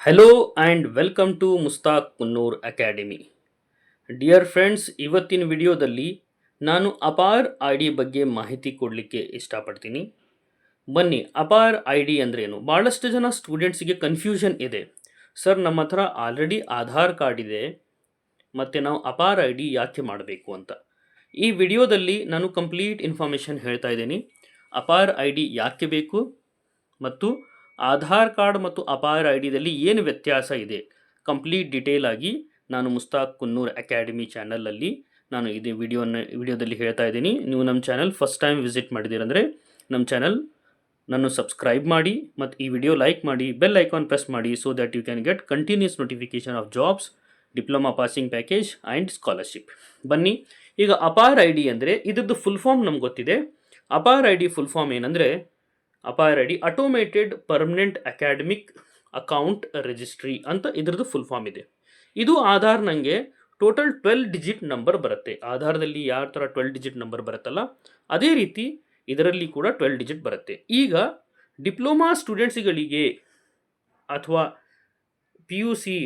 Hello and welcome to Mushtaq Kunnur Academy. Dear friends, ಇವತ್ತಿನ ವಿಡಿಯೋದಲ್ಲಿ ನಾನು ಅಪಾರ್ ಐ ಡಿ ಬಗ್ಗೆ ಮಾಹಿತಿ ಕೊಡಲಿಕ್ಕೆ ಇಷ್ಟಪಡ್ತೀನಿ. ಬನ್ನಿ, ಅಪಾರ್ ಐ ಡಿ ಅಂದ್ರೇನು? ಭಾಳಷ್ಟು ಜನ ಸ್ಟೂಡೆಂಟ್ಸಿಗೆ ಕನ್ಫ್ಯೂಷನ್ ಇದೆ. ಸರ್, ನಮ್ಮ ಹತ್ರ ಆಲ್ರೆಡಿ ಆಧಾರ್ ಕಾರ್ಡ್ ಇದೆ, ಮತ್ತು ನಾವು ಅಪಾರ್ ಐ ಡಿ ಯಾಕೆ ಮಾಡಬೇಕು ಅಂತ. ಈ ವಿಡಿಯೋದಲ್ಲಿ ನಾನು ಕಂಪ್ಲೀಟ್ ಇನ್ಫಾರ್ಮೇಷನ್ ಹೇಳ್ತಾ ಇದ್ದೀನಿ. ಅಪಾರ್ ಐ ಡಿ ಯಾಕೆ ಬೇಕು ಮತ್ತು ಆಧಾರ್ ಕಾರ್ಡ್ ಮತ್ತು ಅಪಾರ್ ಐ ಡಿದಲ್ಲಿ ಏನು ವ್ಯತ್ಯಾಸ ಇದೆ, ಕಂಪ್ಲೀಟ್ ಡೀಟೇಲ್ ಆಗಿ ನಾನು ಮುಸ್ತಾಕ್ ಕುನ್ನೂರ್ ಅಕಾಡೆಮಿ ಚಾನಲಲ್ಲಿ ನಾನು ಇದು ವಿಡಿಯೋದಲ್ಲಿ ಹೇಳ್ತಾ ಇದ್ದೀನಿ. ನೀವು ನಮ್ಮ ಚಾನಲ್ ಫಸ್ಟ್ ಟೈಮ್ ವಿಸಿಟ್ ಮಾಡಿದ್ದೀರಂದರೆ ನಮ್ಮ ಚಾನಲ್ ನಾನು ಸಬ್ಸ್ಕ್ರೈಬ್ ಮಾಡಿ ಮತ್ತು ಈ ವಿಡಿಯೋ ಲೈಕ್ ಮಾಡಿ, ಬೆಲ್ ಐಕಾನ್ ಪ್ರೆಸ್ ಮಾಡಿ, so that you can get continuous notification of jobs, diploma passing package and scholarship. ಬನ್ನಿ, ಈಗ ಅಪಾರ್ ಐ ಡಿ ಅಂದರೆ ಇದ್ರದ್ದು ಫುಲ್ ಫಾರ್ಮ್ ನಮ್ಗೆ ಗೊತ್ತಿದೆ. APAAR I D full form ಏನಂದರೆ APAAR I D automated permanent academic account registry ಅಂತ ಇದ್ರದ್ದು full form ಇದೆ. ಇದು ಆಧಾರ್ ನನಗೆ ಟೋಟಲ್ 12 ಡಿಜಿಟ್ ನಂಬರ್ ಬರುತ್ತೆ. ಆಧಾರದಲ್ಲಿ ಯಾವ ಥರ 12 ಡಿಜಿಟ್ ನಂಬರ್ ಬರುತ್ತಲ್ಲ, ಅದೇ ರೀತಿ ಇದರಲ್ಲಿ ಕೂಡ 12 ಡಿಜಿಟ್ ಬರುತ್ತೆ. ಈಗ ಡಿಪ್ಲೊಮಾ ಸ್ಟೂಡೆಂಟ್ಸ್ಗಳಿಗೆ ಅಥವಾ P U C,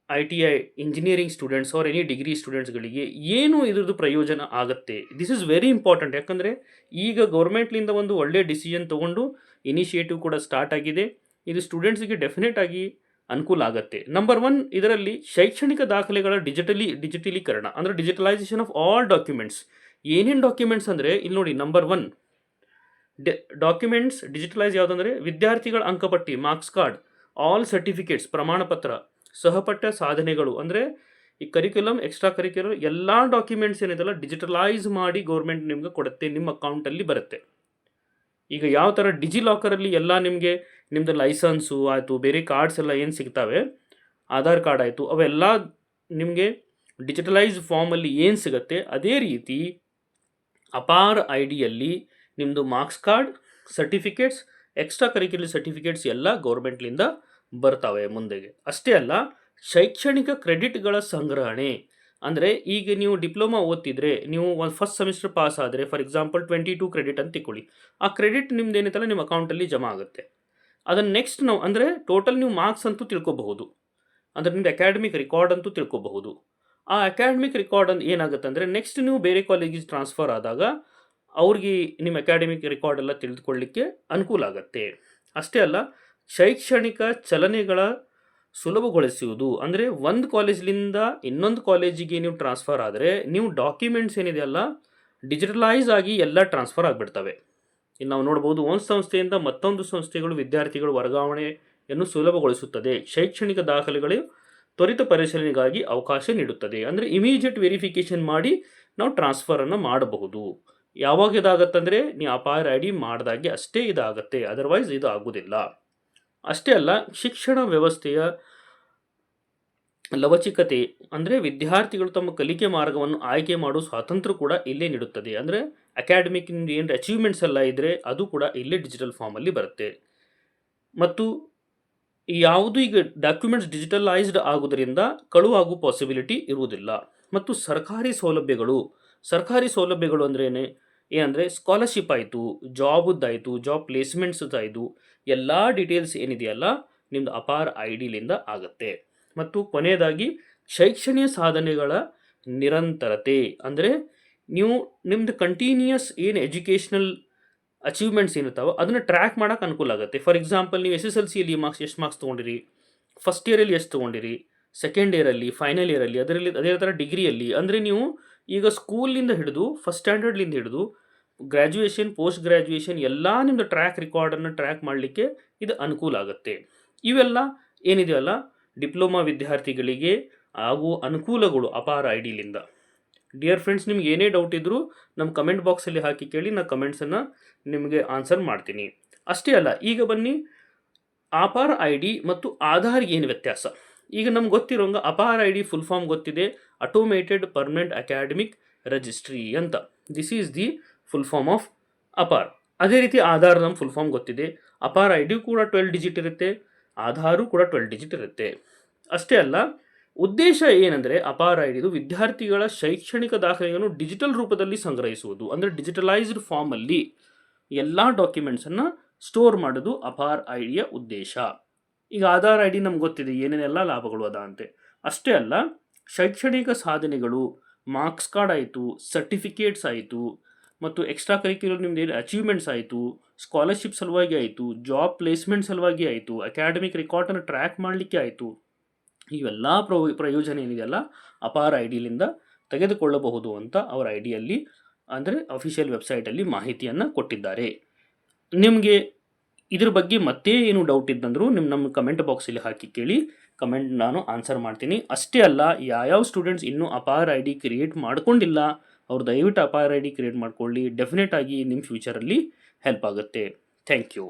I T I, engineering students or any degree ಸ್ಟೂಡೆಂಟ್ಸ್ಗಳಿಗೆ ಏನು ಇದ್ರದ್ದು ಪ್ರಯೋಜನ ಆಗುತ್ತೆ? This is very important. ಯಾಕಂದರೆ ಈಗ ಗೌರ್ಮೆಂಟ್ಲಿಂದ ಒಂದು ಒಳ್ಳೆಯ ಡಿಸಿಷನ್ ತೊಗೊಂಡು ಇನಿಷಿಯೇಟಿವ್ ಕೂಡ ಸ್ಟಾರ್ಟ್ ಆಗಿದೆ. ಇದು ಸ್ಟೂಡೆಂಟ್ಸಿಗೆ ಡೆಫಿನೆಟ್ ಆಗಿ ಅನುಕೂಲ ಆಗುತ್ತೆ. ನಂಬರ್ 1, ಇದರಲ್ಲಿ ಶೈಕ್ಷಣಿಕ ದಾಖಲೆಗಳ ಡಿಜಿಟಲೀಕರಣ ಅಂದರೆ ಡಿಜಿಟಲೈಸೇಷನ್ ಆಫ್ ಆಲ್ ಡಾಕ್ಯುಮೆಂಟ್ಸ್. ಏನೇನು ಡಾಕ್ಯುಮೆಂಟ್ಸ್ ಅಂದರೆ ಇಲ್ಲಿ ನೋಡಿ, ನಂಬರ್ 1 ಡಾಕ್ಯುಮೆಂಟ್ಸ್ ಡಿಜಿಟಲೈಸ್ ಯಾವುದಂದರೆ ವಿದ್ಯಾರ್ಥಿಗಳ ಅಂಕಪಟ್ಟಿ, ಮಾರ್ಕ್ಸ್ ಕಾರ್ಡ್, ಆಲ್ ಸರ್ಟಿಫಿಕೇಟ್ಸ್, ಪ್ರಮಾಣಪತ್ರ, ಸಹಪಠ್ಯ ಸಾಧನೆಗಳು ಅಂದರೆ ಈ ಕರಿಕ್ಯುಲಮ್, ಎಕ್ಸ್ಟ್ರಾ ಕರಿಕ್ಯುಲರ್ ಎಲ್ಲ ಡಾಕ್ಯುಮೆಂಟ್ಸ್ ಏನಿದೆಲ್ಲ ಡಿಜಿಟಲೈಸ್ ಮಾಡಿ ಗೌರ್ಮೆಂಟ್ ನಿಮ್ಗೆ ಕೊಡುತ್ತೆ, ನಿಮ್ಮ ಅಕೌಂಟಲ್ಲಿ ಬರುತ್ತೆ. ಈಗ ಯಾವ ಥರ ಡಿಜಿ ಲಾಕರಲ್ಲಿ ಎಲ್ಲ ನಿಮಗೆ ನಿಮ್ಮದು ಲೈಸನ್ಸು ಆಯಿತು, ಬೇರೆ ಕಾರ್ಡ್ಸ್ ಎಲ್ಲ ಏನು ಸಿಗ್ತವೆ, ಆಧಾರ್ ಕಾರ್ಡ್ ಆಯಿತು, ಅವೆಲ್ಲ ನಿಮಗೆ ಡಿಜಿಟಲೈಸ್ ಫಾರ್ಮಲ್ಲಿ ಏನು ಸಿಗುತ್ತೆ, ಅದೇ ರೀತಿ ಅಪಾರ್ ಐ ಡಿಯಲ್ಲಿ ನಿಮ್ಮದು marks card, certificates, extra curricular certificates ಎಲ್ಲ ಗೌರ್ಮೆಂಟ್ಲಿಂದ ಬರ್ತವೆ ಮುಂದೆಗೆ. ಅಷ್ಟೇ ಅಲ್ಲ, ಶೈಕ್ಷಣಿಕ ಕ್ರೆಡಿಟ್ಗಳ ಸಂಗ್ರಹಣೆ ಅಂದರೆ ಈಗ ನೀವು ಡಿಪ್ಲೊಮಾ ಓದ್ತಿದ್ರೆ, ನೀವು ಒಂದು ಫಸ್ಟ್ ಸೆಮಿಸ್ಟರ್ ಪಾಸ್ ಆದರೆ ಫಾರ್ ಎಕ್ಸಾಂಪಲ್ 22 ಕ್ರೆಡಿಟ್ ಅಂತ ತಿಳ್ಕೊಳ್ಳಿ. ಆ ಕ್ರೆಡಿಟ್ ನಿಮ್ದು ಏನಿತ್ತಲ್ಲ ನಿಮ್ಮ ಅಕೌಂಟಲ್ಲಿ ಜಮಾ ಆಗುತ್ತೆ. ಅದನ್ನು ನೆಕ್ಸ್ಟ್ ನಾವು ಅಂದರೆ ಟೋಟಲ್ ನೀವು ಮಾರ್ಕ್ಸ್ ಅಂತೂ ತಿಳ್ಕೊಬಹುದು, ಅಂದರೆ ನಿಮ್ಮದು ಅಕಾಡೆಮಿಕ್ ರೆಕಾರ್ಡ್ ಅಂತೂ ತಿಳ್ಕೊಬಹುದು. ಆ ಅಕಾಡೆಮಿಕ್ ರೆಕಾರ್ಡ್ ಅಂತ ಏನಾಗುತ್ತೆ ಅಂದರೆ ನೆಕ್ಸ್ಟ್ ನೀವು ಬೇರೆ ಕಾಲೇಜಿಗೆ ಟ್ರಾನ್ಸ್ಫರ್ ಆದಾಗ ಅವ್ರಿಗೆ ನಿಮ್ಮ ಅಕಾಡೆಮಿಕ್ ರೆಕಾರ್ಡ್ ಎಲ್ಲ ತಿಳಿದುಕೊಳ್ಳಲಿಕ್ಕೆ ಅನುಕೂಲ ಆಗುತ್ತೆ. ಅಷ್ಟೇ ಅಲ್ಲ, ಶೈಕ್ಷಣಿಕ ಚಲನೆಗಳ ಸುಲಭಗೊಳಿಸುವುದು ಅಂದರೆ ಒಂದು ಕಾಲೇಜ್ಲಿಂದ ಇನ್ನೊಂದು ಕಾಲೇಜಿಗೆ ನೀವು ಟ್ರಾನ್ಸ್ಫರ್ ಆದರೆ ನೀವು ಡಾಕ್ಯುಮೆಂಟ್ಸ್ ಏನಿದೆಯಲ್ಲ ಡಿಜಿಟಲೈಸ್ ಆಗಿ ಎಲ್ಲ ಟ್ರಾನ್ಸ್ಫರ್ ಆಗಿಬಿಡ್ತವೆ. ಇಲ್ಲಿ ನಾವು ನೋಡ್ಬೋದು, ಒಂದು ಸಂಸ್ಥೆಯಿಂದ ಮತ್ತೊಂದು ಸಂಸ್ಥೆಗಳು ವಿದ್ಯಾರ್ಥಿಗಳ ವರ್ಗಾವಣೆಯನ್ನು ಸುಲಭಗೊಳಿಸುತ್ತದೆ. ಶೈಕ್ಷಣಿಕ ದಾಖಲೆಗಳು ತ್ವರಿತ ಪರಿಶೀಲನೆಗಾಗಿ ಅವಕಾಶ ನೀಡುತ್ತದೆ. ಅಂದರೆ ಇಮಿಡಿಯೇಟ್ ವೆರಿಫಿಕೇಷನ್ ಮಾಡಿ ನಾವು ಟ್ರಾನ್ಸ್ಫರನ್ನು ಮಾಡಬಹುದು. ಯಾವಾಗ ಇದಾಗತ್ತಂದರೆ ನೀವು ಅಪಾರ್ ಐ ಡಿ ಮಾಡಿದಾಗೆ ಅಷ್ಟೇ ಇದಾಗುತ್ತೆ, ಅದರ್ವೈಸ್ ಇದು ಆಗೋದಿಲ್ಲ. ಅಷ್ಟೇ ಅಲ್ಲ, ಶಿಕ್ಷಣ ವ್ಯವಸ್ಥೆಯ ಲವಚಿಕತೆ ಅಂದರೆ ವಿದ್ಯಾರ್ಥಿಗಳು ತಮ್ಮ ಕಲಿಕೆ ಮಾರ್ಗವನ್ನು ಆಯ್ಕೆ ಮಾಡುವ ಸ್ವಾತಂತ್ರ್ಯ ಕೂಡ ಇಲ್ಲೇ ನೀಡುತ್ತದೆ. ಅಂದರೆ ಅಕಾಡೆಮಿಕ್ ಏನು ಅಚೀವ್ಮೆಂಟ್ಸ್ ಎಲ್ಲ ಇದ್ದರೆ ಅದು ಕೂಡ ಇಲ್ಲೇ ಡಿಜಿಟಲ್ ಫಾರ್ಮಲ್ಲಿ ಬರುತ್ತೆ. ಮತ್ತು ಯಾವುದು ಈಗ ಡಾಕ್ಯುಮೆಂಟ್ಸ್ ಡಿಜಿಟಲೈಸ್ಡ್ ಆಗೋದ್ರಿಂದ ಕಳುವಾಗುವ ಪಾಸಿಬಿಲಿಟಿ ಇರುವುದಿಲ್ಲ. ಮತ್ತು ಸರ್ಕಾರಿ ಸೌಲಭ್ಯಗಳು ಅಂದರೆ ಏನಂದರೆ ಸ್ಕಾಲರ್ಶಿಪ್ ಆಯಿತು, ಜಾಬದ್ದಾಯಿತು, ಜಾಬ್ ಪ್ಲೇಸ್ಮೆಂಟ್ಸ್ದಾಯಿತು, ಎಲ್ಲ ಡೀಟೇಲ್ಸ್ ಏನಿದೆಯಲ್ಲ ನಿಮ್ಮದು ಅಪಾರ್ ಐ ಡಿಲಿಂದ ಆಗುತ್ತೆ. ಮತ್ತು ಕೊನೆಯದಾಗಿ ಶೈಕ್ಷಣಿಕ ಸಾಧನೆಗಳ ನಿರಂತರತೆ ಅಂದರೆ ನೀವು ನಿಮ್ಮದು ಕಂಟಿನ್ಯೂಯಸ್ ಏನು ಎಜುಕೇಷ್ನಲ್ ಅಚೀವ್ಮೆಂಟ್ಸ್ ಏನಿರ್ತಾವೆ ಅದನ್ನು ಟ್ರ್ಯಾಕ್ ಮಾಡೋಕೆ ಅನುಕೂಲ ಆಗುತ್ತೆ. ಫಾರ್ ಎಕ್ಸಾಂಪಲ್, ನೀವು SSLCಯಲ್ಲಿ ಎಷ್ಟು ಮಾರ್ಕ್ಸ್ ತೊಗೊಂಡಿರಿ, ಫಸ್ಟ್ ಇಯರಲ್ಲಿ ಎಷ್ಟು ತೊಗೊಂಡಿರಿ, ಸೆಕೆಂಡ್ ಇಯರಲ್ಲಿ, ಫೈನಲ್ ಇಯರಲ್ಲಿ, ಅದೇ ಥರ ಡಿಗ್ರಿಯಲ್ಲಿ. ಅಂದರೆ ನೀವು ಈಗ ಸ್ಕೂಲಿಂದ ಹಿಡಿದು ಫಸ್ಟ್ ಸ್ಟ್ಯಾಂಡರ್ಡ್ಲಿಂದ ಹಿಡಿದು ಗ್ರ್ಯಾಜುಯೇಷನ್, ಪೋಸ್ಟ್ ಗ್ರ್ಯಾಜುಯೇಷನ್ ಎಲ್ಲ ನಿಮ್ಮದು ರೆಕಾರ್ಡನ್ನು ಟ್ರ್ಯಾಕ್ ಮಾಡಲಿಕ್ಕೆ ಇದು ಅನುಕೂಲ ಆಗುತ್ತೆ. ಇವೆಲ್ಲ ಏನಿದೆಯಲ್ಲ ಡಿಪ್ಲೊಮಾ ವಿದ್ಯಾರ್ಥಿಗಳಿಗೆ ಆಗುವ ಅನುಕೂಲಗಳು ಅಪಾರ್ ಐ ಡಿಲಿಂದ. ಡಿಯರ್ ಫ್ರೆಂಡ್ಸ್, ನಿಮ್ಗೆ ಏನೇ ಡೌಟ್ ಇದ್ದರೂ ನಮ್ಮ ಕಮೆಂಟ್ ಬಾಕ್ಸಲ್ಲಿ ಹಾಕಿ ಕೇಳಿ, ನಾನು ಕಮೆಂಟ್ಸನ್ನು ನಿಮಗೆ ಆನ್ಸರ್ ಮಾಡ್ತೀನಿ. ಅಷ್ಟೇ ಅಲ್ಲ, ಈಗ ಬನ್ನಿ ಅಪಾರ್ ಐ ಡಿ ಮತ್ತು ಆಧಾರ್ಗೆ ಏನು ವ್ಯತ್ಯಾಸ. ಈಗ ನಮ್ಗೆ ಗೊತ್ತಿರೋಂಗ APAAR I D full form ಗೊತ್ತಿದೆ, ಆಟೋಮೇಟೆಡ್ ಪರ್ಮನೆಂಟ್ ಅಕಾಡೆಮಿಕ್ ರಿಜಿಸ್ಟ್ರಿ ಅಂತ. This is the full form of APAAR. ಅದೇ ರೀತಿ ಆಧಾರ್ ನಮ್ಮ ಫುಲ್ ಫಾರ್ಮ್ ಗೊತ್ತಿದೆ. ಅಪಾರ್ ಐ ಡಿ ಕೂಡ 12 ಡಿಜಿಟ್ ಇರುತ್ತೆ, ಆಧಾರು ಕೂಡ 12 ಡಿಜಿಟ್ ಇರುತ್ತೆ. ಅಷ್ಟೇ ಅಲ್ಲ, ಉದ್ದೇಶ ಏನಂದರೆ ಅಪಾರ್ ಐ ಡಿದು ವಿದ್ಯಾರ್ಥಿಗಳ ಶೈಕ್ಷಣಿಕ ದಾಖಲೆಯನ್ನು ಡಿಜಿಟಲ್ ರೂಪದಲ್ಲಿ ಸಂಗ್ರಹಿಸುವುದು. ಅಂದರೆ ಡಿಜಿಟಲೈಸ್ಡ್ ಫಾರ್ಮಲ್ಲಿ ಎಲ್ಲ ಡಾಕ್ಯುಮೆಂಟ್ಸನ್ನು ಸ್ಟೋರ್ ಮಾಡೋದು ಅಪಾರ್ ಐ ಡಿಯ ಉದ್ದೇಶ. ಈಗ ಆಧಾರ್ ಐ ಡಿ ನಮ್ಗೆ ಗೊತ್ತಿದೆ ಏನೇನೆಲ್ಲ ಲಾಭಗಳು ಅದ ಅಂತೆ. ಅಷ್ಟೇ ಅಲ್ಲ, ಶೈಕ್ಷಣಿಕ ಸಾಧನೆಗಳು, ಮಾರ್ಕ್ಸ್ ಕಾರ್ಡ್ ಆಯಿತು, ಸರ್ಟಿಫಿಕೇಟ್ಸ್ ಆಯಿತು, ಮತ್ತು ಎಕ್ಸ್ಟ್ರಾ ಕರಿಕ್ಯುಲರ್ ನಿಮ್ದು ಏನು ಅಚೀವ್ಮೆಂಟ್ಸ್ ಆಯಿತು, ಸ್ಕಾಲರ್ಶಿಪ್ ಸಲುವಾಗಿ ಆಯಿತು, ಜಾಬ್ ಪ್ಲೇಸ್ಮೆಂಟ್ ಸಲುವಾಗಿ ಆಯಿತು, ಅಕಾಡೆಮಿಕ್ ರೆಕಾರ್ಡನ್ನು ಟ್ರ್ಯಾಕ್ ಮಾಡಲಿಕ್ಕೆ ಆಯಿತು, ಇವೆಲ್ಲ ಪ್ರಯೋಜನ ಏನಿದೆಯಲ್ಲ ಅಪಾರ ಐ ಡಿಲಿಂದ ತೆಗೆದುಕೊಳ್ಳಬಹುದು ಅಂತ ಅವರ ಐ ಡಿಯಲ್ಲಿ ಅಂದರೆ ಅಫಿಷಿಯಲ್ ವೆಬ್ಸೈಟಲ್ಲಿ ಮಾಹಿತಿಯನ್ನು ಕೊಟ್ಟಿದ್ದಾರೆ. ನಿಮಗೆ ಇದ್ರ ಬಗ್ಗೆ ಮತ್ತೆ ಏನು ಡೌಟ್ ಇದ್ದಂದರೂ ನಮ್ಮ ಕಮೆಂಟ್ ಬಾಕ್ಸಲ್ಲಿ ಹಾಕಿ ಕೇಳಿ, ಕಮೆಂಟ್ ನಾನು ಆನ್ಸರ್ ಮಾಡ್ತೀನಿ. ಅಷ್ಟೇ ಅಲ್ಲ, ಯಾವ್ಯಾವ ಸ್ಟೂಡೆಂಟ್ಸ್ ಇನ್ನೂ ಅಪಾರ ಐ ಡಿ ಕ್ರಿಯೇಟ್ ಮಾಡ್ಕೊಂಡಿಲ್ಲ ಅವ್ರು ದಯವಿಟ್ಟು ಅಪಾರ ಐ ಡಿ ಕ್ರಿಯೇಟ್ ಮಾಡ್ಕೊಳ್ಳಿ. ಡೆಫಿನೆಟ್ ಆಗಿ ನಿಮ್ಮ ಫ್ಯೂಚರಲ್ಲಿ ಹೆಲ್ಪ್ ಆಗುತ್ತೆ. Thank you.